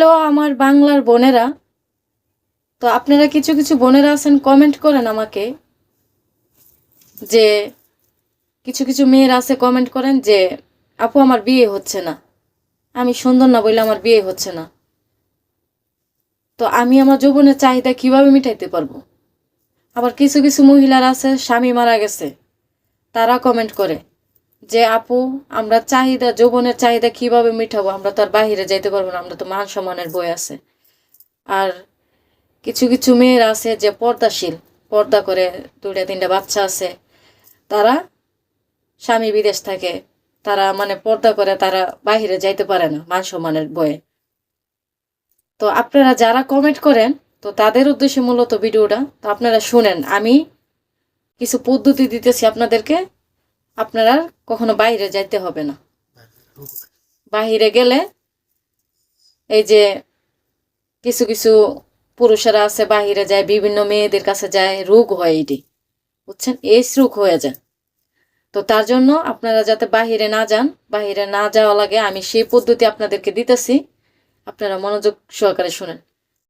প্রিয় আমার বাংলার বোনেরা, তো আপনারা কিছু কিছু বোনেরা আছেন কমেন্ট করেন আমাকে, যে কিছু কিছু মেয়েরা আছে কমেন্ট করেন যে আপু আমার বিয়ে হচ্ছে না, আমি সুন্দর না বলে আমার বিয়ে হচ্ছে না। তো আমি আমার যৌবনের চাহিদা কিভাবে মিটাইতে পারবো? আবার কিছু কিছু মহিলার আছে স্বামী মারা গেছে, তারা কমেন্ট করে যে আপু আমরা যৌবনের চাহিদা কিভাবে মিটাবো, আমরা তো আর বাহিরে যাইতে পারবো না, আমরা তো মান সম্মানের বই আছে। আর কিছু কিছু মেয়ের আছে যে পর্দাশীল, পর্দা করে, 2-3টা বাচ্চা আছে, তারা স্বামী বিদেশ থাকে, তারা মানে পর্দা করে, তারা বাহিরে যাইতে পারে না মান সম্মানের বয়ে। তো আপনারা যারা কমেন্ট করেন, তো তাদের উদ্দেশ্যে মূলত ভিডিওটা, তো আপনারা শুনেন, আমি কিছু পদ্ধতি দিতেছি আপনাদেরকে, আপনারা কখনো বাইরে যাইতে হবে না। বাহিরে গেলে এই যে কিছু কিছু পুরুষেরা আছে বাহিরে যায়, বিভিন্ন মেয়েদের কাছে যায়, রোগ হয়, এটি বুঝছেন, এইস রোগ হয়ে যায়। তো তার জন্য আপনারা যাতে বাহিরে না যান, বাহিরে না যাওয়া লাগে, আমি সেই পদ্ধতি আপনাদেরকে দিতেছি, আপনারা মনোযোগ সহকারে শুনেন।